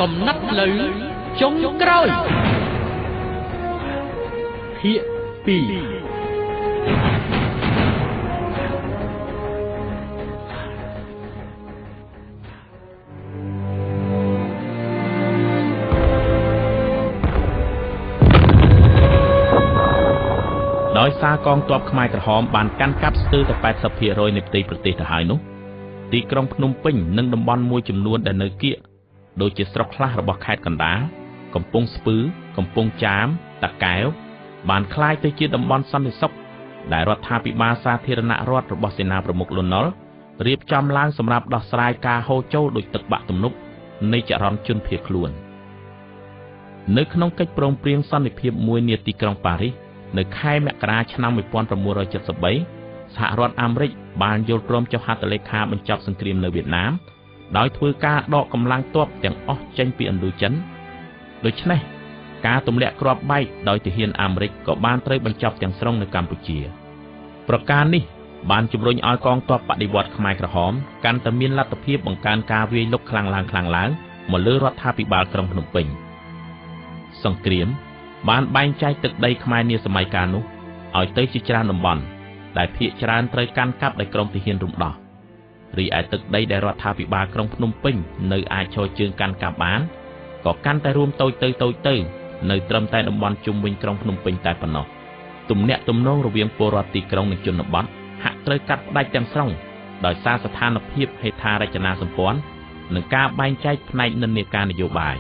កំណត់លើចុងក្រោយភាគ2ដោយសារកងទ័ពខ្មែរក្រហមបានកាន់កាប់ស្ទើរតែ 80% នៃផ្ទៃប្រទេសទៅហើយនោះទីក្រុងភ្នំពេញនិងតំបន់មួយចំនួនដែលនៅគៀកដូចជាស្រុកខ្លះរបស់ខេត្តកណ្ដាលកំពង់ស្ពឺកំពង់ចាមតាកែវបានក្លាយទៅជាតំបន់សន្តិសុខដែលរដ្ឋាភិបាលសាធារណរដ្ឋរបស់សេនាប្រមុខលន់ នល់រៀបចំឡើងសម្រាប់ដោះស្រាយការហូរចូលដោយទឹកបាក់ទំនប់នៃចរន្តជនភៀសខ្លួននៅក្នុងកិច្ចព្រមព្រៀងសន្តិភាពមួយនាទីក្រុងប៉ារីសនៅខែមករាឆ្នាំ 1973 សហរដ្ឋអាមេរិកបានយល់ព្រមចុះហត្ថលេខាបញ្ចប់សង្គ្រាមនៅវៀតណាមដោយធ្វើការដកកម្លាំងទ័ពទាំងអស់ចេញពីឥណ្ឌូចិនដូច្នេះការទម្លាក់គ្រាប់បែកដោយទាហានអាមេរិកក៏បានត្រូវបញ្ចប់ទាំងស្រុងនៅកម្ពុជាប្រការនេះបានជំរុញឲ្យកងទ័ពបដិវត្តន៍ខ្មែរក្រហមកាន់តែមានលទ្ធភាពបង្កើនការវាយលុកខ្លាំងឡើងមកលើរដ្ឋាភិបាលក្រុងភ្នំពេញសង្គ្រាមបានបែងចែកទឹកដីខ្មែរនាសម័យកាលនោះឲ្យទៅជាច្រើនតំបន់ដែលភាគច្រើនត្រូវកាន់កាប់ដោយក្រុមទាហានរំដោះរីឯទឹកដីដែលរដ្ឋាភិបាលក្រុងភ្នំពេញនៅអាចឈរជើងកាន់កាប់បានក៏កាន់តែរួមតូចទៅនៅត្រឹមតែតំបន់ជុំវិញក្រុងភ្នំពេញតែប៉ុណ្ណោះទំនាក់ទំនងរវាងពលរដ្ឋទីក្រុងនិងជនបទហាក់ត្រូវកាត់ផ្តាច់ទាំងស្រុងដោយសារស្ថានភាពហេដ្ឋារចនាសម្ព័ន្ធនិងការបែងចែកផ្នែកនិន្នាការនយោបាយ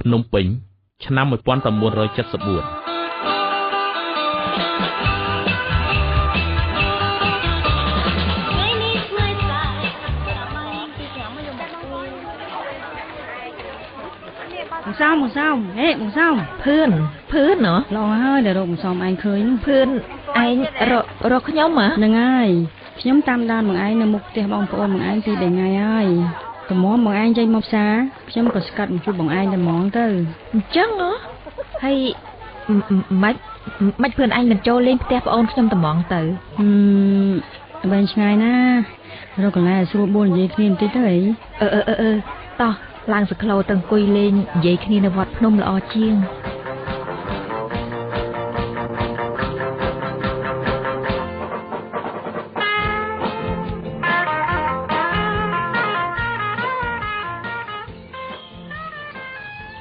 ភ្នំពេញឆ្នាំ 1974มึงซ่อมเฮ้มึงซ่อมเพื่อนเหรอรอเฮ้ยเดี๋ยวรอมึงซ่อมไอ้เคยเพื่อนไอ้รอขย่มเหรอยังไงขย่มตามด้านมึงไอ้ในมุกเตะบอลโปนมึงไอ้ตีได้ไงไอ้แต่หมอมึงไอ้ใจมอบซาขย่มก็สกัดมึงช่วยมึงไอ้แต่หมอเตอจังเหรอให้ไม่เพื่อนไอ้มันโจเล่นเตะบอลขย่มแต่หมอเตอเป็นไงนะเราก็เลยสู้บอลยีคลีนตีเตอต่อลางสคลตังกุยเล่นใหญ่ขึ้นในวัดพนมละอเชียง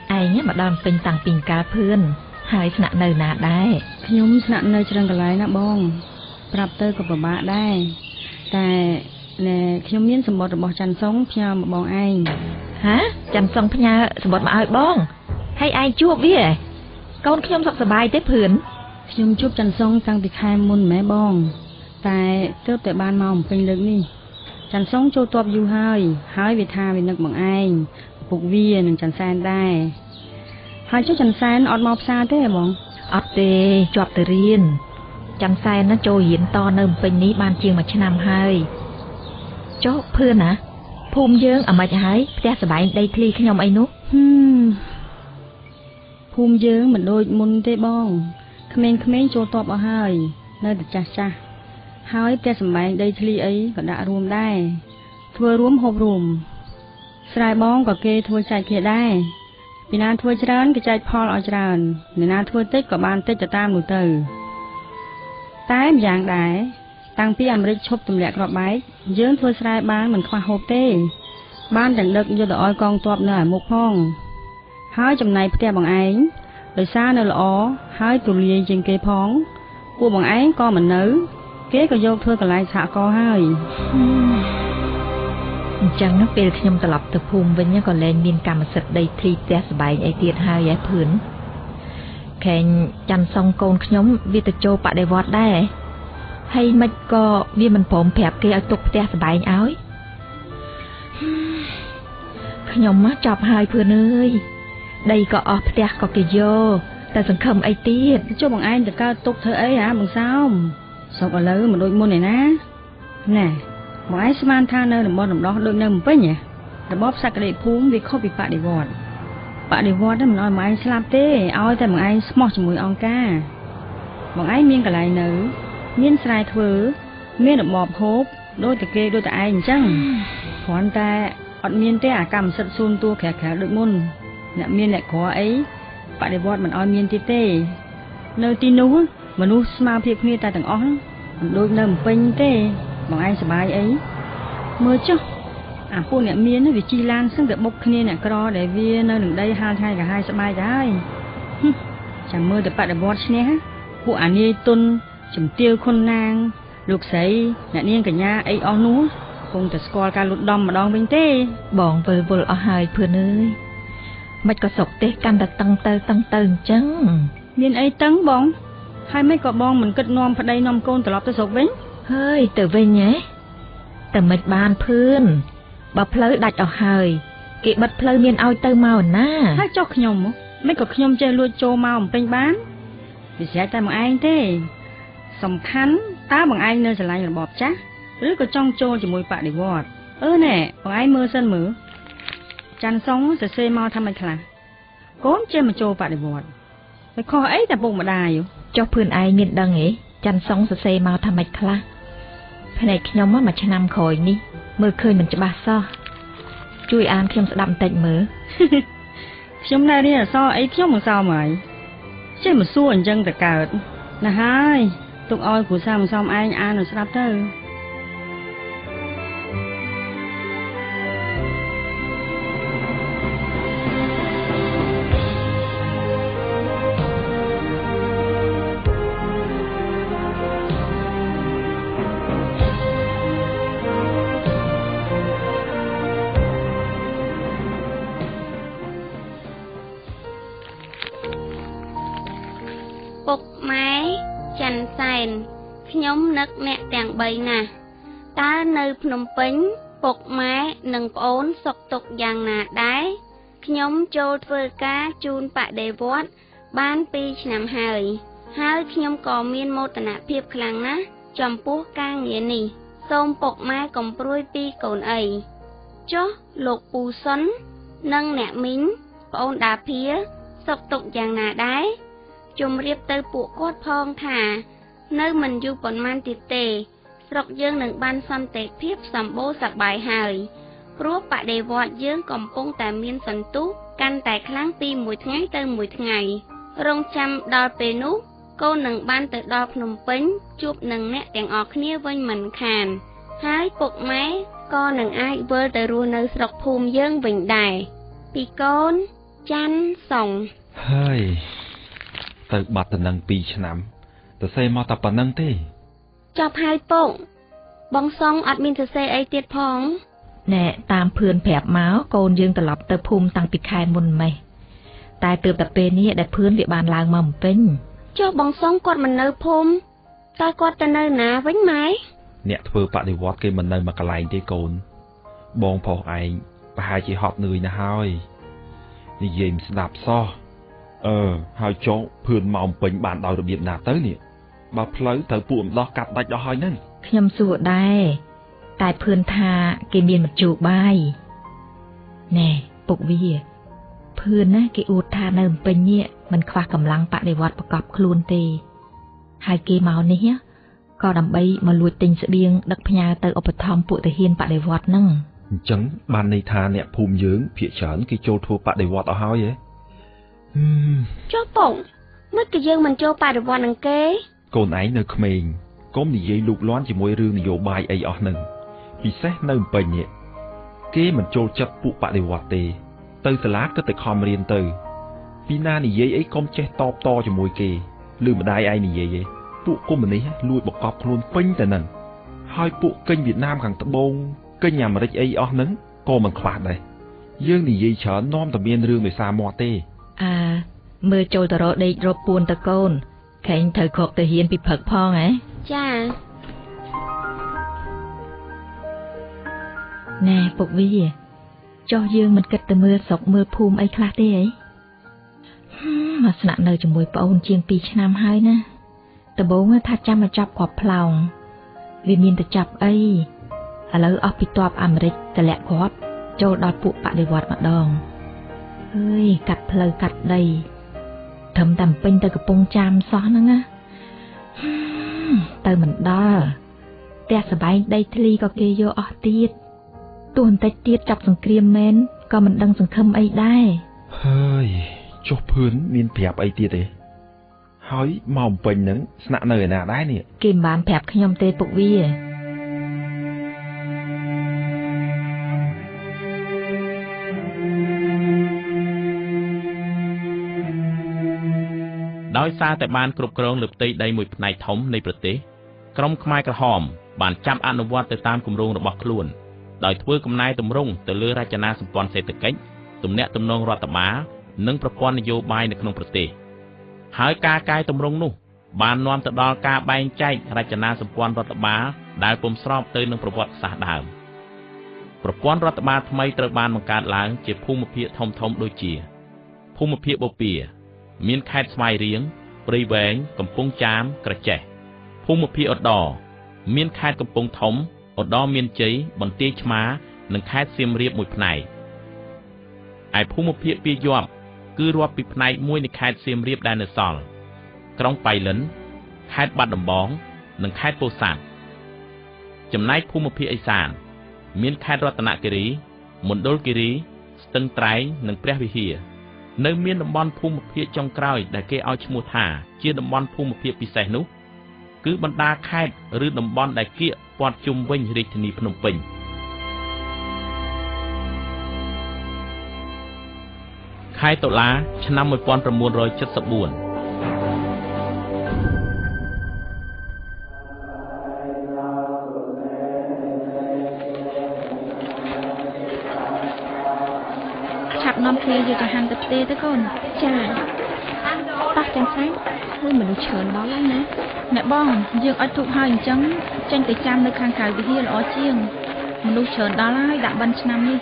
ไอ้เนี่ยมาดอนเป็นต่างปิ่งกาเพื่อนหายสนะเนินนาได้ขยมสนะเนยเชิงกระไรนะบ้องปรับเตอร์กับบ้าได้แต่เนี่ยขยมเลี้ยนสมบัติบอกจันทร์สงพยามาบ้องไอ้ฮะจันทร์สงพญาสมบัติมาเอาบ้องให้ไอ้จูบวิ่งก้อนขยมสบายเต้เผื่อนขยมจูบจันทร์สงตั้งติคายมุนแม่บ้องแต่เติบแต่บ้านมองเป็นเรื่องนี่จันทร์สงโจตัวอยู่หายวิธาวินักบ้องไอ้ปลุกวิ่งหนึ่งจันทร์แซนได้หายเจ้าจันทร์แซนอดมอบซาเต้บ้องอดเตจอบเตเรียนจันทร์แซนน่ะโจหินตอนเนิ่มเป็นนี้บ้านเชียงมาชนำให้โจเพื่อนนะภูมิเยิงเอามาจะให้แจ้สบายได้คลีขยมไอ้นุ๊กภูมิเยิงเหมือนโดยมุนเตบ้องเขมรโจตอบเอาให้เนื้อแต่จ้าให้แจ้สบายได้คลีไอ้ก็ได้รวมได้ทัวรวมหกรวมสายบ้องก็เกทัวใจเกได้ปีนาทัวเจริญก็ใจพอเอาเจริญในนาทัวเต็กกับบานเต็กจะตามหนูเตอตายอย่างใดตั้งพี่อเมริกชบตุ่มแหลกรอบใบเยื้องทัวสายบ้านเหมือนควาโฮเต้บ้านดังเด็กจะดอยกองตัวเหนื่อยมุกห้องหายจำในเพื่อบางไอ้โดยซาเนลอ๋อหายตุลีจิงเกพ้องกูบางไอ้ก็เหมือนเนื้อเก๋ก็โยกเธอกับลายฉะก็ให้จังนักเปรย์ขยมตลับตะพุงเป็นยังก่อนแลนมีนกรรมสัตว์ได้ทีแจ้สบายไอเตียดหายายผืนแข่งจันทร์ซองโกนขยมวิตโจปะได้วอดได้ให้มันก็มีมันผมแผลเกยตกแจ้สบายเอาขยมมาจับหายเพื่อนเลยได้ก็ออกแจ้ก็เกยโยแต่สังคมไอเตียดโจบางไอ้จะก้าวตกเธอไอ้ฮะบางซ้ำสอบอะไรมันโดยมุนไหนนะน่ะบางไอ้สมานท่าเนินบอลดอกโดยเนินมันเป็นไงแต่บ๊อบสักกระเดพุ่งวิเคราะห์ปีปะดีวอดนั่นมันเอาไม้สลับเต้เอาแต่บางไอ้สมอจมูกองกาบางไอ้เมียนกับลายเนื้อเมียนสายเถื่อเมียนบอบโฮบ đôi từ kê đôi từ ai chăng khoan ta ọt miên té cầm sật xôn tua khẽ khẽ được môn nè miên lại có ấy bạn để vót mình oi miên tê nơi tin nú mà nú smart thiệp miên ta tầng óng đôi nơi một pin tê bằng ai sờ bài ấy mưa chứพวกเนี่ยเมียนวิจีลานซึ่งเดือดบกเนี่ยเนี่ยกรอเดี๋ยววีเนอหนึ่งได้haiกับhaiสบายได้จังมือเดือดปัดเดือดบอสเนี่ยพวกอันนี้ตุนจุ่มเตียวคนนางลูกใสเนี่ยเนียงกับยาไอออนู้คงจะสกอร์การหลุดดอมมาดองเป็นเต้บองเวอร์เอาหายเพื่อนเลยไม่ก็สกเตะกันแต่ตั้งเติงจังเมียนไอตั้งบองให้ไม่ก็บองเหมือนกึดนอมพอได้นอมโกนตลอดตะสกเว้งเฮ้ยแต่เว้งไงแต่ไม่บานเพื่อนบ่เพลอดัดเอาหายเก็บบัดเพลอเมียนเอาเติมมาหน้าถ้าเจ้าขยมไม่ก็ขยมเจลุยโจมาเป็นบ้านดิฉันแต่บางไอ้เต้สำคัญตาบางไอ้เนื้อสลายอย่างบอบจ้ะหรือก็จ้องโจจะมวยปะดิวอดแน่บางไอ้มือเส้นมือจันทร์ซองจะเซมาทำไมคลาโก้เจมาโจปะดิวอดไปคอไอ้แต่ปุ่งมาได้อยู่เจ้าเพื่อนไอ้เมียนดังเอ๋จันทร์ซองจะเซมาทำไมคลาภายในขยมว่ามาชนำคอยนี่มือเคยมันจะบาซ้อช่วยอ่านเพียงสะดำเต็มมือชมได้เนี่ยซ้อไอ้เที่ยวมึงซ้อไหมใช่มันสู้อันจังแต่เกิดนะฮะตุกอ้อยกูซ้ำซ้อมไอ้อ่านหน่อยสะดับเถอะปุกไม้จันใส่ขยมนึกแนะแต่งใบน่ะตาในพนมปิ้งปุกไม้หนึ่งโอนสกตกอย่างหนาได้ขยมโจดเฟอร์กาจูนปะเดวอดบ้านปีฉนำหายขยมก่อมีนโมตนาเพียบคลังนะจอมปูกางเงียนี่ส้มปุกไม้กลมปลุยปีโกนไอจ๊อหลกปูซ้นนั่งแหนมิ้นโอนดาเพียสกตกอย่างหนาได้จุ่มเรียบเตยปูกอดพองค่ะเนื้อมันอยู่ปนมันติดเตะสกยื่นหนึ่งบันซ้ำเตะเพียบสัมโบสักใบหายรัวปะเดวอดยื่นกล่อมปงแต่เมียนสันตุกันแต่ครั้งปีมวยทั้งเตยมวยทั้งไงรงจำดอลเปนุโกหนึ่งบันเตยดอลขนมปิ้งจูบหนึ่งเนี่ยแต่งออกเนี้ยวันเหมือนขานหายปกไม้ก็หนึ่งไอเวอร์แต่รัวในสกภูมิยื่นบิ่งได้ปีโกนจันส่งเฮ้ยเติบัดแต่นังปีฉน้ำแต่เซมาตับปนังเต้จอบหายปงบองซองอัดมินเซไอเตียดพองแน่ตามเพื่อนแผบเมาส์โกนยืงตลับเตอภูมิตังปิดคายมุนไหมตายเติบแต่เป็นนี่ได้เพื่อนเวียบานลางมาเป็นเจ้าบองซองกอดมันเนื้อภูมิตายกอดแต่เนื้อหนาไว้ไหมเนี่ยเธอปะในวัดเกมันเนื้อมากระไรที่โกนบองพอไอไปหาจีหอบเหนื่อยนะฮอยนี่เยี่ยมสนับซ้อหายโจ้เพื่อนมองเป็นบานดาวระเบียบหนาเต้เนี่ยบาเพลย์เธอปุ่มดอกกัดได้ดอกหอยนั่นขยำสูดได้ตายเพื่อนทาเกมีนมันจูบใบแน่ปกวิเพื่อนนะเกอูดทาเนิมเป็นเนี่ยมันคว้ากำลังปะในวัดประกอบคลูนเตหายเกเมาเนี่ยก็ดำใบมาลุยติงเสบียงดักพญาเตออุปธรรมปุตะเฮียนปะในวัดนั่งจังบานในทาเนี่ยภูมิยืงเพียเฉินกิโจทัวปะในวัดเอาหอยเจ้าป่งเมื่อกี้ยังมันโจปาดวันนังเก้โกนไอเนอร์เขมงก้มนิยลูกล้อนจะมวยเรื่องนโยบายไออหนึ่งพิเศษเนิ่มไปเนี่ยเก้มันโจจัดปุปะในวัดเตเตยสลักก็แต่คอมเรียนเตยปีหน้านิยไอก้มเจตอบต่อจะมวยเก้ลืมมาได้ไอนิยปุก้มแบบนี้ลุยบอกกอบคลุนปิ้งแต่นั่นหอยปุเก่งเวียดนามขังตะบงเก่งยามอะไรไออหนึ่งก็มันคลาดเลยยื่นนิยเฉินน้อมตะเบียนเรื่องในซามอเตเมื่อโจตรได้รบปูนตะโกนแข่งเธอขบตะเฮียนปิดเผิกพ่อไงจ้าแน่ปกวิจอยืงมันกัดแต่เมื่อศกเมื่อภูมิไอ้คลาได้ไอ้มาสนับเนยจมวยปอนเชียงปีชนามให้นะแต่โบ้งถ้าจำมาจับขอบพลองวิมินแต่จับไอ้แล้วเอาปิดตัวอเมริกแต่แหลกขอบโจดอดปุปะในวัดมาดองเฮ้ยกัดเพลอกัดใดทำต่ำเป็นแต่กระปงจามซ้อนนะเตอเหมือนด้า แต่สบายได้ทลีก็เกยโยออตีดตัวแต่ตีดจับสังเกรียมแมนก็มันดังสังคมไอ้ได้เฮ้ยจบพื้นมีนแผบไอเตียเตเฮ้ยมองเป็นหนังสนะเนยน่ะได้เนี่ยเกมบานแผบขยมเตปุกวีដោយសារតែបានគ្រប់គ្រងលើផ្ទៃដីមួយផ្នែកធំនៃប្រទេសក្រុមខ្មែរក្រហមបានចាប់អនុវត្តទៅតាមគម្រោងរបស់ខ្លួនដោយធ្វើកំណែទម្រង់ទៅលើរចនាសម្ព័ន្ធសេដ្ឋកិច្ចទំនាក់ទំនងរដ្ឋបាលនិងប្រព័ន្ធនយោបាយនៅក្នុងប្រទេសហើយការកែទម្រង់នោះបាននាំទៅដល់ការបែងចែករចនាសម្ព័ន្ធរដ្ឋបាលដែលពុំស្របទៅនឹងប្រវត្តិសាស្ត្រដើមប្រព័ន្ធរដ្ឋបាលថ្មីត្រូវបានបង្កើតឡើងជាភូមិភាគធំៗដូចជាភូមិភាគបូព៌ាមានខេត្តស្វាយរៀងព្រៃវែងកំពង់ចាមក្រចេះភូមិភាគឧត្តរមានខេត្តកំពង់ធំឧត្តរមានជ័យបន្ទាយឆ្មារនិងខេត្តសៀមរាបមួយផ្នែកឯភូមិភាគពាយ័ព្យគឺរាប់ពីផ្នែកមួយនៃខេត្តសៀមរាបដែលនៅសល់ក្រុងបៃលិនខេត្តបាត់ដំបងនិងខេត្តពោធិ៍សាត់ចំណែកភូមិភាគឦសានមានខេត្តរតនគិរីមណ្ឌលគិរីស្ទឹងត្រែងនិងព្រះវិហារនៅមានតំបន់ភូមិភាគចុងក្រោយដែលគេឲ្យឈ្មោះថាជាតំបន់ភូមិភាគពិសេសនោះគឺបណ្ដាខេត្តឬតំបន់ដែលកៀកព័ទ្ធជុំវិញរាជធានីភ្នំពេញខែតុលាឆ្នាំ1974នាំគ្នាយកអាហារទៅផ្ទះទៅកូនចាតោះចាំស្អែកគឺមនុស្សច្រើនដល់ហើយណាអ្នកបងយើងអត់ធូបហើយអញ្ចឹងចេញទៅចាំនៅខាងក្រៅវិហារល្អជាងមនុស្សច្រើនដល់ហើយដាក់បិណ្ឌឆ្នាំនេះ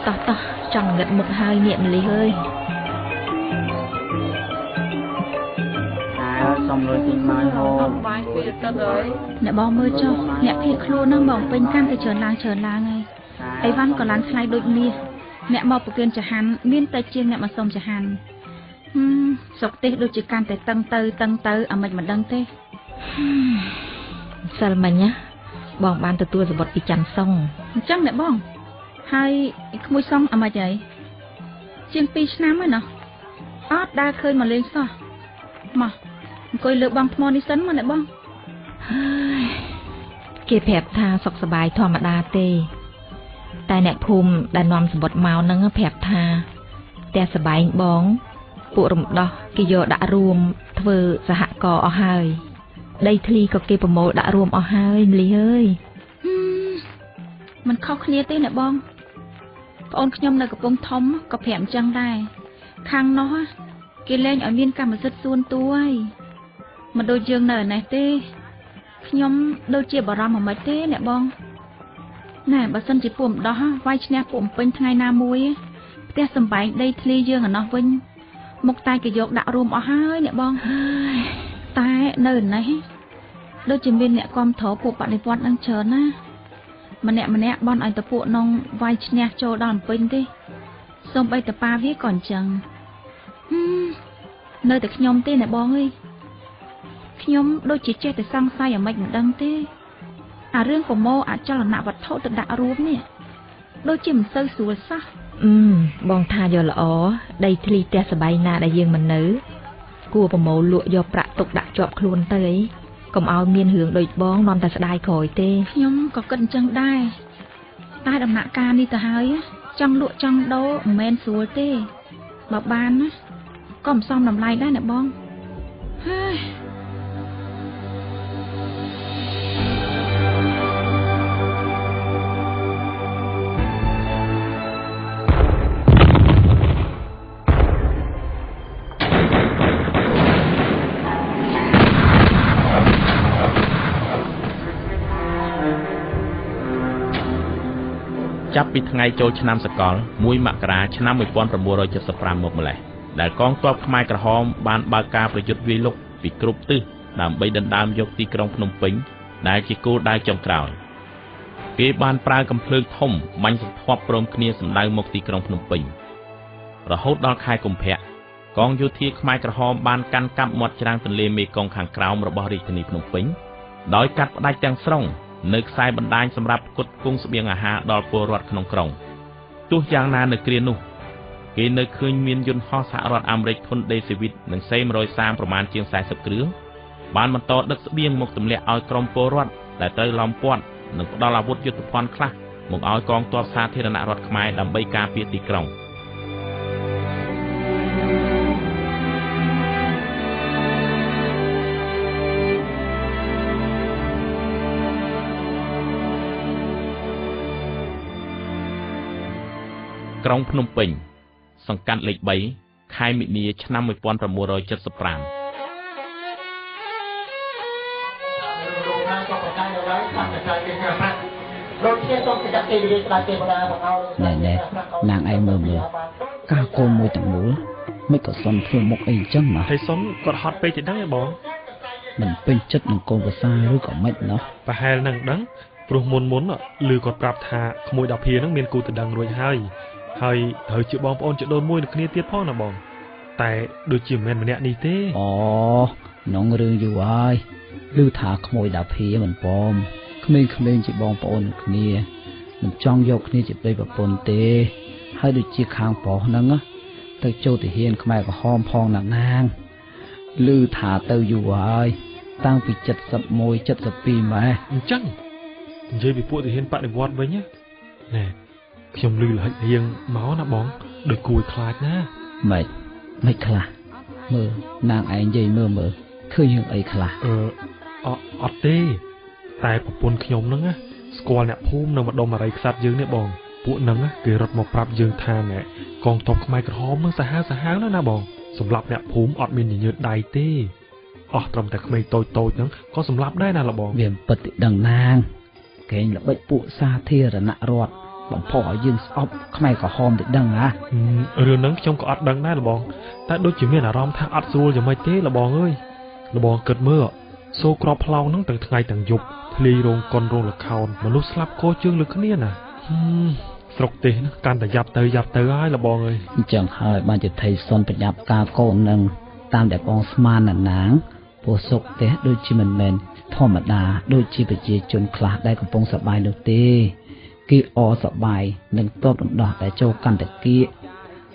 តោះចង់ងឹតមុខហើយអ្នកម្លិះអើយសុំលុយទិញមកហូបបាយពីទៅហើយអ្នកបងមើលចុះអ្នកភៀសខ្លួនហ្នឹងបងពេញកាន់តែច្រើនឡើងហើយអីវ៉ាន់ក៏ឡើងថ្លៃដូចមាសអ្នកមកប្រគិនចហាន់មានតែជាងអ្នកមកសុំចហាន់សុកទេសដូចជាកាន់តែតឹងទៅអាមិនមិនដឹងទេសិលមិញណាបងបានទទួលសម្បត្តិពីច័ន្ទសុងអញ្ចឹងអ្នកបងហើយក្មួយសុងអាមិនហីជាង2ឆ្នាំហើយណាអត់ដើរឃើញមកលេងសោះមកអង្គុយលើបងថ្មនេះសិនមកអ្នកបងហើយគេប្រាប់ថាសុខសប្បាយធម្មតាទេតែអ្នកភូមិដែលនាំសម្បត្តិមកហ្នឹងប្រាប់ថាផ្ទះសបែងបងពួករំដោះគេយកដាក់រួមធ្វើសហករណ៍អស់ហើយដីធ្លីក៏គេប្រមូលដាក់រួមអស់ហើយម្លីអើយมันខុសគ្នាទេអ្នកបងប្អូនខ្ញុំនៅកំពង់ធំក៏ប្រាប់អញ្ចឹងដែរខាងនោះគេលែងឲ្យមានកម្មសិទ្ធិសួនតួហើយមិនដូចយើងនៅឯនេះទេខ្ញុំដូចជាបារម្ភមិនទេអ្នកបងណែបើសិនជាពួកម្ដោះវាយឈ្នះពួកពេញថ្ងៃណាមួយផ្ទះសំបែងដីធ្លីយើងឯណោះវិញមុខតែគេយកដាក់រួមអស់ហើយអ្នកបងតែនៅនេះដូចជាមានអ្នកគាំទ្រពួកបដិវត្តនឹងច្រើនណាម្នាក់បន់ឲ្យតពួកនងវាយឈ្នះចូលដល់ពេញទេសូម្បីតែប៉ាវាក៏អញ្ចឹងនៅតែខ្ញុំទេអ្នកបងអើយខ្ញុំដូចជាចេះតែសង្ស័យអាម៉េចមិនដឹងទេអារឿងប្រមូលអចលនវត្ថុទៅដាក់រួមនេះដូចជាមិនសូវស្រួលសោះបងថាយកល្អដីធ្លីផ្ទះសបែងណាដែលយើងមិននៅគួរប្រមូលលក់យកប្រាក់ទុកដាក់ជាប់ខ្លួនទៅអីកុំឲ្យមានរឿងដូចបងនាំតែស្ដាយក្រោយទេខ្ញុំក៏គិតអញ្ចឹងដែរតែដំណាក់កាលនេះទៅហើយចង់លក់ចង់ដូរមិនមែនស្រួលទេបើបានណាក៏មិនសមតម្លៃដែរណាបងហើយ ចាប់ពីថ្ងៃចូលឆ្នាំសកល1មករាឆ្នាំ1975មកម្លេះដែលកងទ័ពខ្មែរក្រហមបានបើកការប្រយុទ្ធវាយលុកពីគ្រប់ទិសដើម្បីដណ្ដើមយកទីក្រុងភ្នំពេញដែលជាគោលដៅចុងក្រោយគេបានប្រើកំភ្លើងធំបាញ់សន្ធាប់ព្រមគ្នាសម្ដៅមកទីក្រុងភ្នំពេញរហូតដល់ខែកុម្ភៈកងយោធាខ្មែរក្រហមបានកាន់កាប់មាត់ច្រាំងទន្លេមេគង្គខាងក្រោមរបស់រាជធានីភ្នំពេញដោយកាត់ផ្ដាច់ទាំងស្រុង នៅខ្សែបណ្ដាញសម្រាប់ផ្គត់ផ្គង់ស្បៀងអាហារដល់ពលរដ្ឋក្នុងក្រុងទោះយ៉ាងណានៅគ្រានោះគេនៅឃើញមានយន្តហោះសហរដ្ឋអាមេរិកធុនដេស៊ីវីតនិងសេ130ប្រមាណជាង40គ្រឿងបានបន្តដឹកស្បៀងមកទម្លាក់ឲ្យក្រុមពលរដ្ឋដែលត្រូវឡោមព័ទ្ធនិងផ្ដល់អាវុធយុទ្ធភ័ណ្ឌខ្លះមកឲ្យកងទ័ពសាធារណរដ្ឋខ្មែរដើម្បីការពារទីក្រុងក្រុងភ្នំពេញសង្កាត់លេខ3ខែមិនិនាឆ្នាំ1975ណែនាងឯងមើលការកូនមួយទាំងមូលមិនក៏សុំធ្វើមុខអីអញ្ចឹងមកហើយសុំគាត់ហត់ពេកទៅដឹងឯបងមិនពេញចិត្តនឹងកូនប្រសាឬក៏មិនណោះប្រហែលនឹងដឹងព្រោះមុនឮគាត់ប្រាប់ថាក្មួយ10ភានឹងមានគូទៅដឹងរួចហើយត្រូវជាបងប្អូនជីដូនមួយនឹងគ្នាទៀតផងណាបងតែដូចជាមិនមែនម្នាក់នេះទេអូនងរឿងយូរហើយឮថាក្មួយ10ភាមិនប៉មក្មេងៗជាបងប្អូននឹងគ្នាមិនចង់យកគ្នាជាប្តីប្រពន្ធទេហើយដូចជាខាងប្រុសហ្នឹងទៅចូលទាហានខ្មែរក្រហមផងណានាងឮថាទៅយូរហើយតាំងពី71 72ម៉ែអញ្ចឹងនិយាយពីពួកទាហានបដិវត្តវិញណែខ្ញុំឮលហិចរៀងមកណាបងដូចគួរខ្លាចណាមិនខ្លះមើលនាងឯងនិយាយមើលឃើញរឿងអីខ្លះអត់ទេតែប្រពន្ធខ្ញុំហ្នឹងស្គាល់អ្នកភូមិនៅម្ដុំអរិយខ្សាត់យើងនេះបងពួកហ្នឹងគេរត់មកប្រាប់យើងថាណែកងទ័ពខ្មែរក្រហមនឹងសាហាវណាបងសម្រាប់អ្នកភូមិអត់មានញញើតដៃទេអស់ត្រឹមតែក្មេងតូចហ្នឹងក៏សម្លាប់ដែរណាលបងវាពិតដឹងនាងកេងល្បិចពួកសាធារណរដ្ឋបំផុសឲ្យយើងស្អប់ខ្មែរក្រហមទៅដឹងរឿងហ្នឹងខ្ញុំក៏អត់ដឹងដែរលបងតែដូចជាមានអារម្មណ៍ថាអត់ស្រួលយ៉ាងម៉េចទេលបងអើយលបងគិតមើលសូក្របផ្លោងហ្នឹងទាំងថ្ងៃទាំងយប់ធ្លាយរោងកុនរោងលខោនមនុស្សស្លាប់កោជើងលើគ្នាណាស្រុកទេសណាកាន់តែយ៉ាប់ទៅហើយលបងអើយអញ្ចឹងហើយបានជាថៃសុនប្រញាប់ការកូននឹងតាមតែបងស្មានណាងពួកស្រុកទេសដូចជាមិនមែនធម្មតាដូចជាប្រជាជនខ្លះដែលកំពុងសប្បាយនោះទេគេអសប្បាយនឹងតបដំដោះតែចូលកន្តគៀ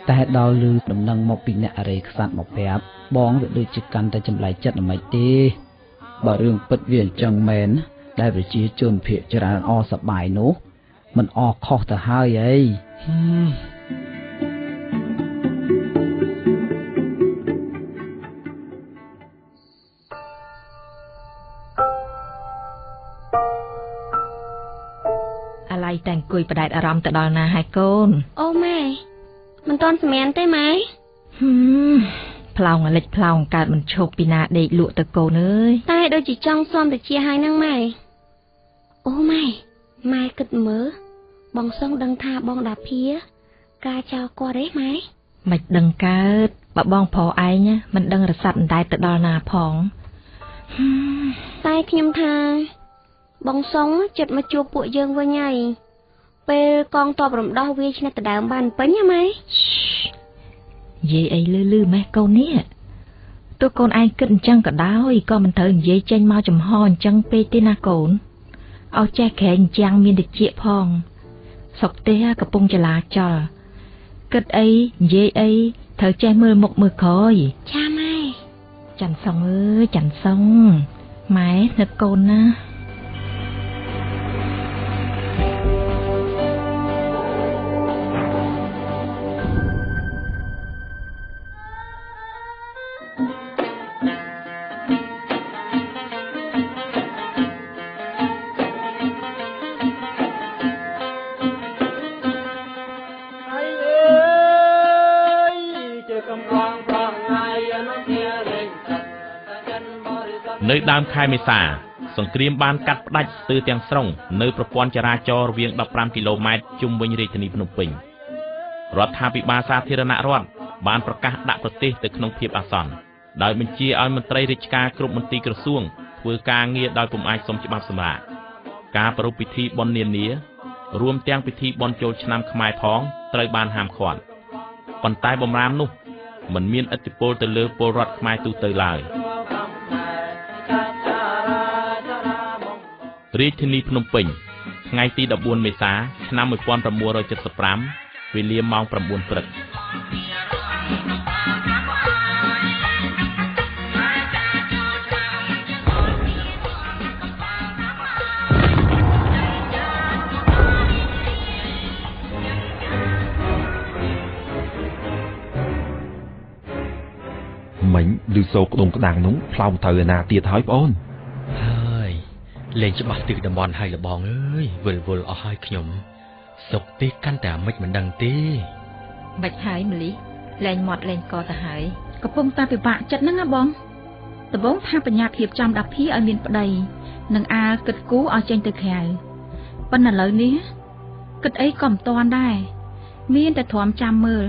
តែដល់ឮដំណឹងមកពីអ្នកអរិយខ្សាត់មកប្រាប់បងវាដូចជាកាន់តែចម្លែកចិត្តល្មិចទេបើរឿងពិតវាអញ្ចឹងមែនដែលប្រជាជនភាគច្រើនអសប្បាយនោះមិនអខុសទៅហើយអីតែអង្គុយផ្ដែតអារម្មណ៍ទៅដល់ណាហើយកូនអូម៉ែមិនទាន់សម្មានទេម៉ែផ្លោងអាលិចផ្លោងកើតមិនឈប់ពីណាដេកលក់ទៅកូនអើយតែដូចជាចង់សុំទៅជាហើយហ្នឹងម៉ែអូម៉ែគិតមើលបងសុងដឹងថាបងដាភាការចោលគាត់ទេម៉ែមិនដឹងកើតបើបងប្រុសឯងមិនដឹងរស័ព្ទអណ្ដែតទៅដល់ណាផងតែខ្ញុំថាបងសុងចិត្តមកជួបពួកយើងវិញហើយពេលកងទ័ពរំដោះវាឆ្នះទៅដើមបានពេញហ៎ម៉ែនិយាយអីលឺម៉ែកូននេះទោះកូនឯងគិតអញ្ចឹងក៏ដោយក៏មិនត្រូវនិយាយចេញមកចំហអញ្ចឹងពេកទេណាកូនឲ្យចេះក្រែងចាំងមានតិចផងសុកទេកំពុងចលាចលគិតអីនិយាយអីត្រូវចេះមើលមុខមើលក្រោយចាម៉ែច័ន្ទសុងអើយច័ន្ទសុងម៉ែនឹកកូនណានៅដើមខែមេសាសង្គ្រាមបានកាត់ផ្តាច់ស្ទើរទាំងស្រុងនៅប្រព័ន្ធចរាចរណ៍រវាង15គីឡូម៉ែត្រជុំវិញរាជធានីភ្នំពេញរដ្ឋាភិបាលសាធារណរដ្ឋបានប្រកាសដាក់ប្រទេសទៅក្នុងភាពអាសន្នដោយបញ្ជាឲ្យមន្ត្រីរាជការគ្រប់មន្ទីរក្រសួងធ្វើការងារដោយពុំអាចសុំច្បាប់សម្រាប់ការប្រារព្ធពិធីបុណ្យនានារួមទាំងពិធីបុណ្យចូលឆ្នាំខ្មែរផងត្រូវបានហាមឃាត់ប៉ុន្តែបម្រាមនោះមិនមានឥទ្ធិពលទៅលើពលរដ្ឋខ្មែរទូទៅឡើយ រាជធានីភ្នំពេញថ្ងៃទី14មេសាឆ្នាំ1975វេលាម៉ោង 9 ព្រឹកមិញឬសូក្ដុងក្តាំងនោះផ្លោមទៅឯណាទៀតហើយបងអូនហើយលេងច្បាស់ទិសតំបន់ហើយលបងអើយវិលអស់ហើយខ្ញុំសុកទេកាន់តែអាមិចមិនដឹងទេបាច់ហើយម្លីលែងមាត់លែងកទៅហើយកំពុងតែពិបាកចិត្តហ្នឹងណាបងដំបងថាបញ្ញាភាពចំដាប់ភីឲ្យមានប្តីនឹងអាលគិតគូឲ្យចេញទៅក្រៅប៉ុន្តែឥឡូវនេះគិតអីក៏មិនតាន់ដែរមានតែទ្រាំចាំមើល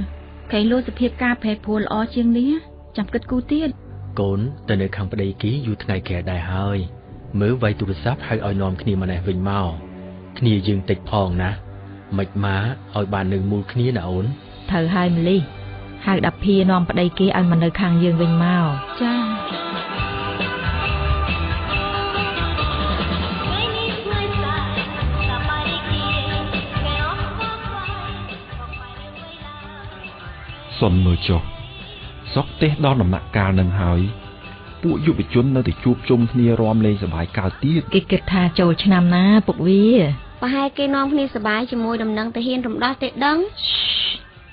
កែលោសភាពការប្រែប្រួលល្អជាងនេះចាំគិតគូទៀតកូនទៅនៅខាងប្តីគីយូរថ្ងៃក្រែដែរហើយមើលវាយទូរស័ព្ទហើយឲ្យនាំគ្នាមកនេះវិញមកគ្នាយើងតិចផងណាមិនមកឲ្យបាននៅមូលគ្នាណាអូនត្រូវហើយម្លីហៅដាប់ភីនាំប្តីគេឲ្យមកនៅខាងយើងវិញមកចាសុនមើលចុះសុកទេសដល់ដំណាក់កាលនឹងហើយពួកយុវជននៅតែជួបជុំគ្នារាំលេងសប្បាយកើតទៀតគេគិតថាចូលឆ្នាំណាពុកវាប្រហែលគេនាំគ្នាសប្បាយជាមួយដំណឹងតាហ៊ានរំដោះទេដឹង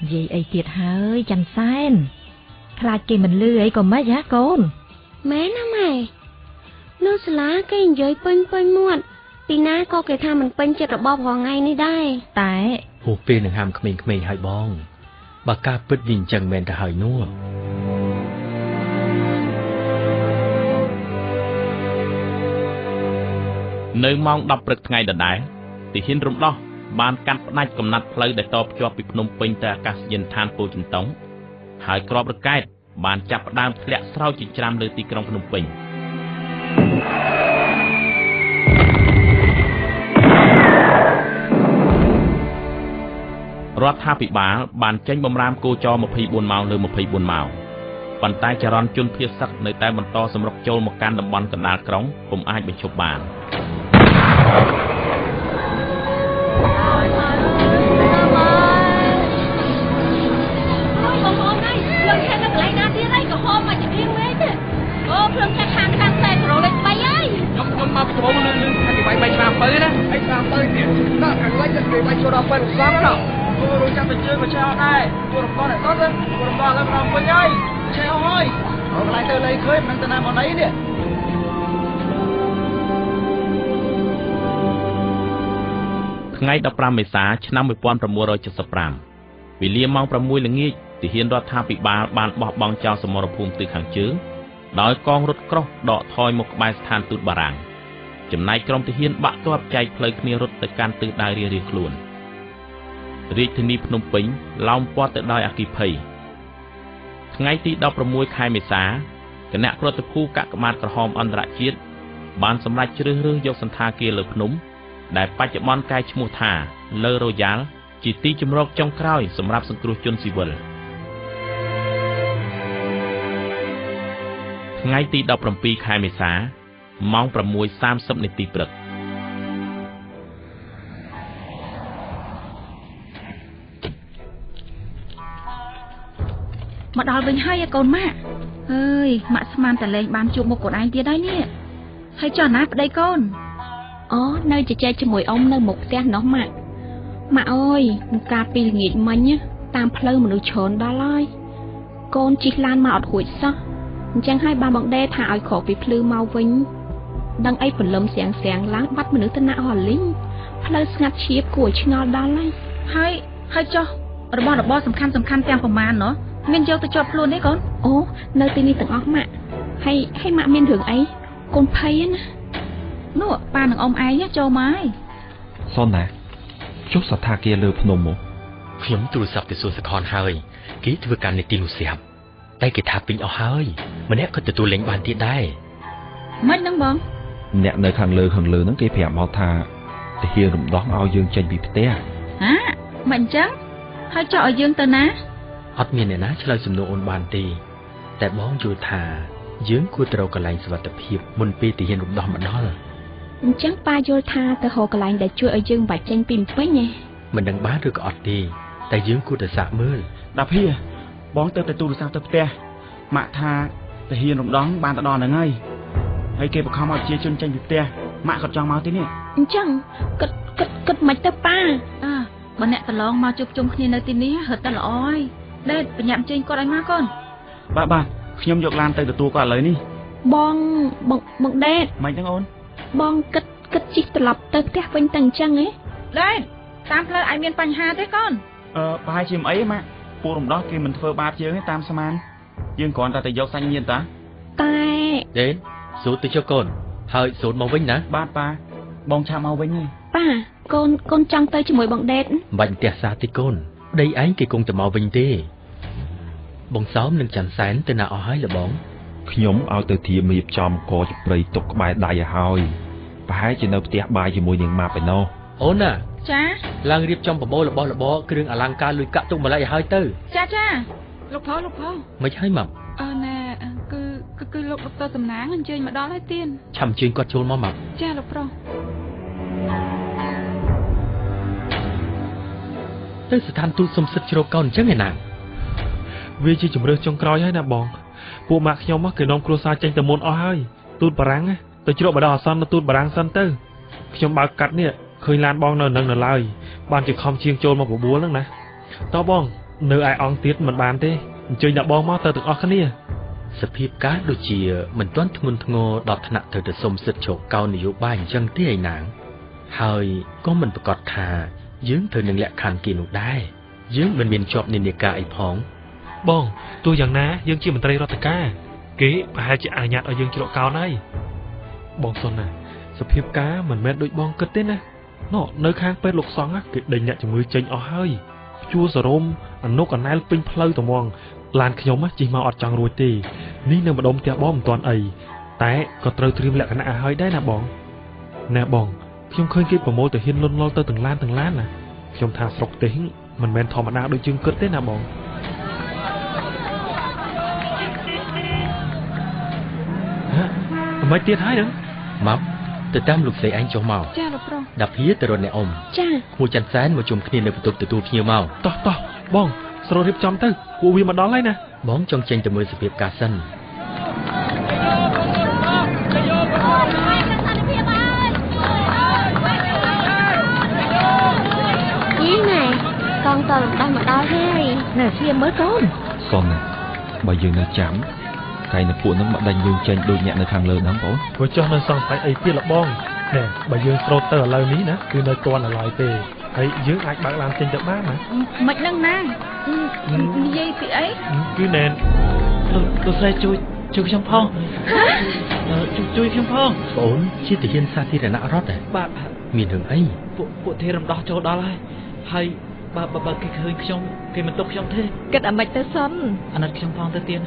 និយាយអីទៀតហើយចាំសែនខ្លាចគេមិនលឺអីក៏មិនហ៎កូនមែនណាម៉ែនៅសាលាគេនិយាយពេញមាត់ពីណាក៏គេថាមិនពេញចិត្តរបបរងថ្ងៃនេះដែរតែហួសពេលនឹងហាមក្មេងៗឲ្យបងបើការពិតវាអញ្ចឹងមែនទៅហើយនោះនៅម៉ោង 10 ព្រឹកថ្ងៃដដែលទាហានរំដោះបានកាត់ផ្ដាច់កំណាត់ផ្លូវដែលតភ្ជាប់ពីភ្នំពេញទៅអាកាសយានដ្ឋានពោធិ៍ចិនតុងហើយគ្រាប់រកែតបានចាប់ផ្ដើមធ្លាក់ស្រោចចិញ្ច្រាំលើទីក្រុងភ្នំពេញរដ្ឋាភិបាលបានចេញបម្រាមគោចរ24 ម៉ោងលើ24 ម៉ោងប៉ុន្តែចរន្តជនភៀសសឹកនៅតែបន្តសម្រុកចូលមកកាន់តំបន់កណ្ដាលក្រុងពុំអាចបញ្ឈប់បានថ្ងៃ15 មេសាឆ្នាំ1975វេលាម៉ោង 6 ល្ងាចទាហានរដ្ឋាភិបាលបានបោះបង់ចោលសមរភូមិទិសខាងជើងដោយកងរថក្រោះដកថយមកក្បែរស្ថានទូតបារាំងចំណែកក្រុមទាហានបាក់ទ័ពចែកផ្លូវគ្នារត់ទៅកាន់ទិសដៅរៀងៗខ្លួនរាជធានីភ្នំពេញឡោមព័ទ្ធទៅដោយអគ្គិភ័យថ្ងៃទី16 ខែមេសាគណៈប្រតិភូកាកបាទក្រហមអន្តរជាតិបានសម្រេចជ្រើសរើសយកសន្តាគារលើភ្នំដែលបច្ចុប្បន្នកែឈ្មោះថាលើរ៉ូយ៉ាល់ជាទីជម្រកចុងក្រោយសម្រាប់សង្គ្រោះជនស៊ីវិលថ្ងៃទី17 ខែមេសាម៉ោង 6:30 នាទីព្រឹកមកដល់វិញហើយកូនម៉ាក់អើយម៉ាក់ស្មានតែលេងបានជួបមុខកូនឯងទៀតហើយនេះហើយចុះណាប្តីកូនអូនៅជជែកជាមួយអ៊ំនៅមុខផ្ទះនោះម៉ាក់អើយកាលពីល្ងាចមិញតាមផ្លូវមនុស្សច្រើនដល់ហើយកូនជិះឡានមកអត់រួចសោះអញ្ចឹងហើយបានបងដេថាឲ្យក្រោកពីភ្លឺមកវិញដឹងអីព្រលឹមស្រាំងឡើងបាត់មនុស្សទៅណាអស់លីងផ្លូវស្ងាត់ឈៀបគួរឆ្ងល់ដល់ហើយចុះរបស់សំខាន់ទាំងប្រមាណណោះមានយកទៅជាប់ខ្លួនទេកូនអូនៅទីនេះទាំងអស់ម៉ាក់ហើយម៉ាក់មានរឿងអីកូនភ័យណានោះប៉ានឹងអ៊ំឯងចូលមកហើយសុនណាចុះសន្តាគារលើភ្នំមកខ្ញុំទូរស័ព្ទទៅសួរសខនហើយគេធ្វើការនីតិនោះស្រាប់តែគេថាពេញអស់ហើយម្នាក់ក៏ទទួលលេងបានទៀតដែរមិនហ្នឹងបងអ្នកនៅខាងលើហ្នឹងគេប្រាប់មកថាទាហានរំដោះឲ្យយើងចេញពីផ្ទះហាមិនអញ្ចឹងហើយចុះឲ្យយើងទៅណាអត់មានអ្នកណាឆ្លើយសំណួរអូនបានទេតែបងយល់ថាយើងគួរត្រូវកន្លែងសុវត្ថិភាពមុនពេលទាហានរំដោះមកដល់ Chẳng ba vô tha từ hồ cả lạnh để chui ở dương bạch tranh pin với nhé. Mình đang bá được ọt đi, tại dương cô đã xả mưa. Đạp hìa, bóng tớ tại tù sao tớ tè. Mạ tha, tại hiền rộng đón bàn tạ đòn ở ngay. Hay kê bọc không mau chia chân tranh việc tè, mạ còn trong máu tí nè. Chẳng, cất mạch tớ ba. Bà nẹ tà lòng mau chụp chung khi nơi tin ní hợp ta lỗi. Đây, bà nhạm trên con anh má con. Bà, nhâm dọc lan tay từ tù qua lấy ní. Bong đen. Mày đang ôn. Bong cất chích tà lọc tớ tét vinh tầng chăng ấy. Đây, tam plơ ai miên bánh hà thế con. Bà hai chìm ấy mà. Phụ rộng đó kì mình phơ bạp chứ ấy tam saman. Dương còn ta tay dọc xanh nhiên ta. Tai. Đến, số từ cho con. Hơi số màu vinh nè. Ba, bong cha màu vinh nè. Ba, con trăng tay cho mùi bằng đen. Bánh tè xa tí con. Đây ánh kì cùng tờ màu vinh tê. Bóng xóm nâng chẳng sáng tên nào hỏi là bóng. ខ្ញុំឲ្យទៅធៀបរៀបចំកជព្រៃទុកក្បែរដៃឲ្យហើយប្រហែលជានៅផ្ទះបាយជាមួយនឹងម៉ាប់ឯណោះ អូនណា ចា ឡើងរៀបចំបបោរបស់របរគ្រឿងអលង្ការលុយកាក់ទុកម្ល៉េះឲ្យហើយទៅ ចាលោកផោមិនហើយម៉ាប់ ណែគឺលោកដុកទ័រសំណាងអញ្ជើញមកដល់ហើយទៀន ឆាំជើញគាត់ចូលមកម៉ាប់ ចាលោកប្រុស ទៅស្ថានទូតសុំសិទ្ធិជ្រកកោនអញ្ចឹងឯណា វាជាជំរឿសចុងក្រោយហើយណាបងពួកម៉ាក់ខ្ញុំគេនាំគ្រួសារចេញទៅមុនអស់ហើយទូតបារាំងទៅជ្រកបដោះអាសន្ននៅទូតបារាំងសិនទៅខ្ញុំបើកកាត់នេះឃើញឡានបងនៅនឹងនៅឡើយបានជាខំជាងចូលមកបបួលហ្នឹងណាតោះបងនៅឯអង្គទៀតមិនបានទេអញ្ជើញដាក់បងមកទៅទាំងអស់គ្នា សភាពការដូចជាមិនទាន់ធ្ងន់ធ្ងរដល់ថ្នាក់ទៅសុំសិទ្ធិជ្រកកោននយោបាយអញ្ចឹងទេឯណាងហើយក៏មិនប្រកាសថាយើងត្រូវនឹងលក្ខខណ្ឌគេនោះដែរយើងមិនមានជាប់និន្នាការអីផង បងទោះយ៉ាងណាយើងជាមន្ត្រីរដ្ឋការគេប្រហែលជាអនុញ្ញាតឲ្យយើងជ្រកកោនហើយបងសុនណាសភាពការមិនមែនដូចបងគិតទេណាណោះនៅខាងពេទ្យលោកសង្ឃគេដេញអ្នកជំងឺចេញអស់ហើយជួសរោមអនុកអណែលពេញផ្លូវត្មងឡានខ្ញុំជិះមកអត់ចង់រួចទេនេះនៅម្ដុំផ្ទះបងមិនទាន់អីតែក៏ត្រូវត្រៀមលក្ខណៈឲ្យហើយដែរណាបងណែបងខ្ញុំឃើញគេប្រមូលទៅហ៊ានលន់លល់ទៅទាំងឡានណាខ្ញុំថាស្រុកទេសមិនមែនធម្មតាដូចយើងគិតទេណាបងមិនទៀតហើយហ្នឹងម៉ាប់ទៅតាមលោកស្រីឯងចុះមក ចាលោកប្រុស ដាប់ហៀទៅរត់អ្នកអ៊ំ ចា គួរច័ន្ទសែនមកជុំគ្នានៅបន្ទប់ទទួលភ្ញៀវមក តោះបងស្រូតរៀបចំទៅពួកវាមកដល់ហើយណា បងចង់ចេញទៅមើលសភាពការសិន នេះណែកងតលដល់មកដល់ហើយណែស្លៀមមើលកូន សុនបើយើងនៅចាំកាយនៅពួកហ្នឹងមកដេញយើងចេញដូចអ្នកនៅខាងលើហ្នឹងបង ព្រោះចុះនៅសង្ស័យអីទៀតលបងណែបើយើងស្រូតទៅឥឡូវនេះណាគឺនៅទាន់ឡើយទេហើយយើងអាចបើកឡានចេញទៅបានណា មិនហ្នឹងណានិយាយពីអី គឺណែលោកស្រីជួយខ្ញុំផងជួយខ្ញុំផង បងអូនជាទាហានសាធារណរដ្ឋទេ បាទ មានរឿងអី ពួកទេរំដោះចូលដល់ហើយបើគេឃើញខ្ញុំគេមិនទុកខ្ញុំទេ គិតអាម៉េចទៅសុន អាណិតខ្ញុំផងទៅទៀត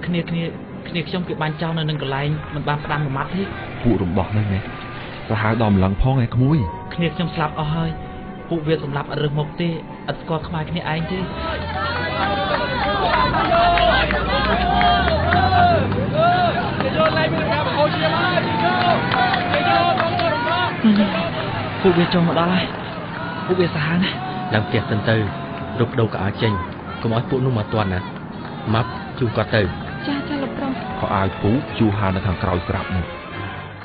គ្នាខ្ញុំគេបាញ់ចោលនៅនឹងកន្លែងមិនបានផ្ដាំមួយម៉ាត់ទេ ពួករំដោះហ្នឹងណាសាហាវដល់ម្លឹងផងឯក្មួយ គ្នាខ្ញុំស្លាប់អស់ហើយពួកវាសម្លាប់អត់រើសមុខទេអត់ស្គាល់ខ្មែរគ្នាឯងទេ ពួកវាចូលមកដល់ហើយពួកវាសាហាវណាស់ ឡើងផ្ទះសិនទៅរុកដោកៅអៅចេញកុំឲ្យពួកនោះមកទាន់ណាម៉ាប់ជួគាត់ទៅ ចាលោកប្រុស ខោអាវពូជួហានៅខាងក្រោយស្រាប់នោះ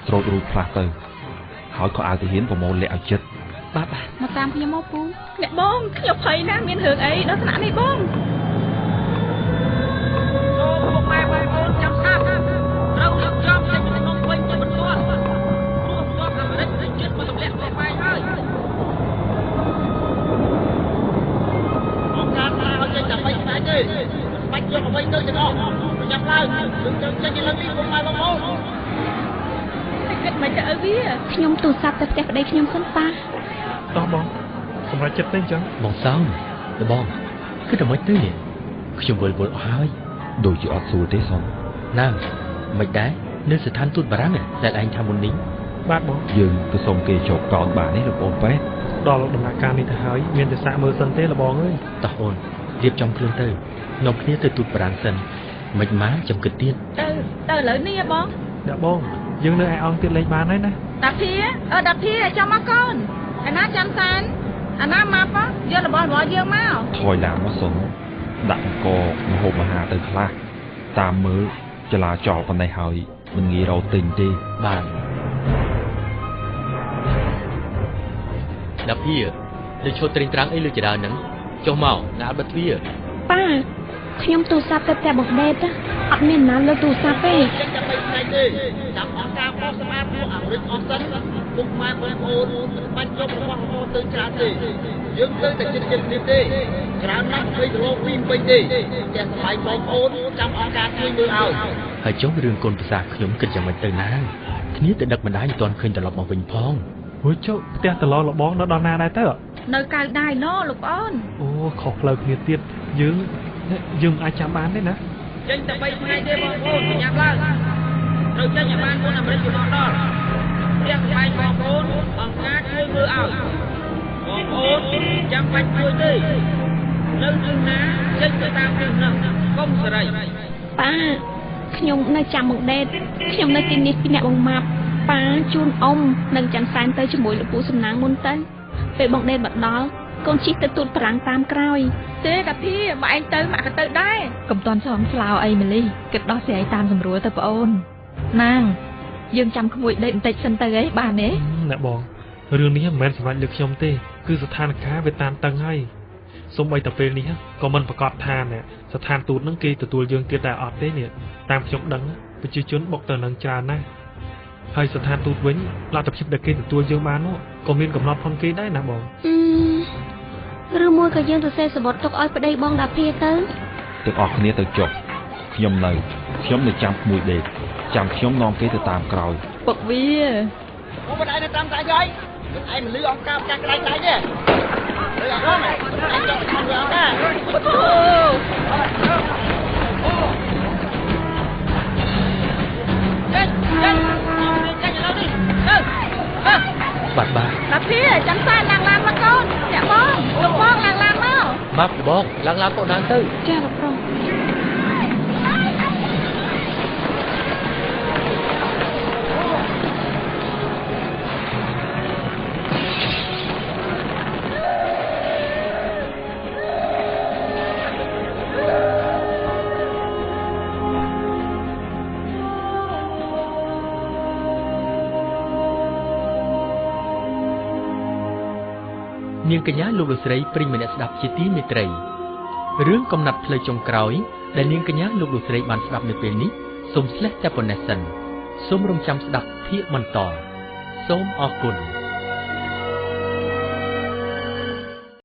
ស្រោតរូបផ្លាស់ទៅហើយខោអាវទាហានប្រមូលលាក់ឲ្យចិត្ត បាទ មកតាមខ្ញុំមកពូអ្នកបងខ្ញុំភ័យណាស់មានរឿងអីដល់ថ្នាក់នេះបង លោកម៉ែបងប្អូនចាំស្ដាប់ត្រូវរៀបចំចេញពីក្នុងវិញជាបន្ទាន់ព្រោះគាត់អាមេរិកជាតិមកទម្លាក់ខ្លួនបែកហើយអង្គការថាឲ្យចេញតែបីផ្នែកទេបាច់យកអ្វីទៅទាំងអស់ប្រញាប់ឡើងយើងចេញពីលើនេះពុកម៉ែបងប្អូន គិតមិនទៅឲ្យវាខ្ញុំទូរស័ព្ទទៅផ្ទះប្តីខ្ញុំសិនប៉ា តោះបងសម្រាប់ចិត្តទេអញ្ចឹង បងសោមទៅបងគឺតែមិនទៅនេះខ្ញុំវិលអស់ហើយ ដូចជាអត់ស្រួលទេសុន ណាមិនដែរនៅស្ថានទូតបារាំងដែលឯងថាមុននេះ បាទបង យើងទៅសុំគេជោគកោនបាននេះលោកអូនពេទ្យ ដល់ដំណាក់កាលនេះទៅហើយមានតែសាកមើលសិនទេលបងអើយ តោះអូនរៀបចំខ្លួនទៅនាំគ្នាទៅទូតបារាំងសិនមិនមកចាំគិតទៀត ទៅឥឡូវនេះបង អ្នកបង យើងនៅឯអង្គទៀតលេងបានហើយណា ដាភីដាភីចាំមកកូនអាណាចាំសានអាណាម៉ាប់យករបស់យើងមក ថយឡានមកសុនដាក់អង្គមហូបអាហារទៅខ្លះតាមមើលចលាចលប៉ុណ្ណេះហើយមិនងាយរកទិញទេ បាទដាភីលើឈុតត្រេងត្រាំងអីលើចដើហ្នឹងចុះមកណាអត់បិទទ្វារ ប៉ាខ្ញុំទូរស័ព្ទទៅផ្ទះបងដេតអត់មានណាលើទូរស័ព្ទទេ ចាំបីថ្ងៃទេចាំអស់ការខុសស្មារតីអាមេរិកអស់សិនពុកម៉ែបងប្អូនបាច់យករបស់របរទៅច្រើនទេយើងទៅតែចិត្តគ្នាទេច្រើនណាស់20គីឡូពីពេញទេតែសម័យបងប្អូនចាំអស់ការជួយមើលឲ្យ ហើយចុះរឿងកូនប្រសាខ្ញុំគិតយ៉ាងម៉េចទៅណាគ្នាទៅដឹកបណ្ដាញមិនទាន់ឃើញត្រឡប់មកវិញផង ហួយចុះផ្ទះតឡលបងនៅដល់ណាដែរទៅ នៅកៅដៃណូលោកប្អូន អូខុសផ្លូវគ្នាទៀតយើងអាចចាំបានទេណា ចេញតែ3ថ្ងៃទេបងប្អូនញ៉ាំឡើងត្រូវចេញឲ្យបានមុនអាមេរិកទៅដល់ផ្ទះស្បែកបងប្អូនអង្គការជួយមើលឲ្យបងប្អូនចាំបាច់ជួយទេនៅទីណាចេញទៅតាមរឿងនោះកុំសេរី ប៉ាខ្ញុំនៅចាំបងដេតខ្ញុំនៅទីនេះពីអ្នកបងម៉ាប់ប៉ាជូនអ៊ំនិងច័ន្ទសែនទៅជាមួយលោកពូសំណាងមុនទៅពេលបងដេតមកដល់កូនជិះទៅទូតប្រាំងតាមក្រោយ ទេកាភីមកឯងទៅមកក៏ទៅដែរ កុំតន់ស្រង់ស្លាវអីម្លីគិតដោះស្រាយតាមសម្រួលទៅប្អូនណាងយើងចាំក្មួយដេកបន្តិចសិនទៅអីបានទេ អ្នកបងរឿងនេះមិនមែនសម្រាប់លើខ្ញុំទេគឺស្ថានភាពវាតានតឹងហើយសូម្បីតែពេលនេះក៏មិនប្រកាសថាស្ថានទូតនឹងគេទទួលយើងទៀតតែអត់ទេនេះតាមខ្ញុំដឹងប្រជាជនបុកទៅនឹងច្រើនណាស់ហើយស្ថានទូតវិញលទ្ធភាពដែលគេទទួលយើងបាននោះក៏មានកំណត់ផងគេដែរណាបង ឬមួយក៏យើងទៅសេសវត្តទុកឲ្យប្តីបងដាភីទៅ ទាំងអស់គ្នាទៅចុះខ្ញុំនៅចាំក្មួយដេកចាំខ្ញុំនាំគេទៅតាមក្រោយ ពុកវា អូមិនឯងនៅតាមតាយាយមិនឯងមិនលឺអង្គការចាស់ក្លែងដៃទេលើអត់ហ្នឹងឯងចង់ធ្វើអង្គការចេញឥឡូវនេះបាទ ដាភីចាំសានឡើងឡានមកកូនអ្នកបងលោកបងឡើងឡានមក មកបងឡើងឡើងកូនឡើងទៅ ចាលោកប្រុស នាងកញ្ញាលោកលោកស្រីព្រិញម្នាក់ស្ដាប់ជាទីមេត្រីរឿងកំណត់ផ្លូវចុងក្រោយដែលនាងកញ្ញាលោកលោកស្រីបានស្ដាប់នៅពេលនេះសូមស្លេះតែប៉ុណ្ណេះសិនសូមរងចាំស្ដាប់ភាគបន្តសូមអរគុណ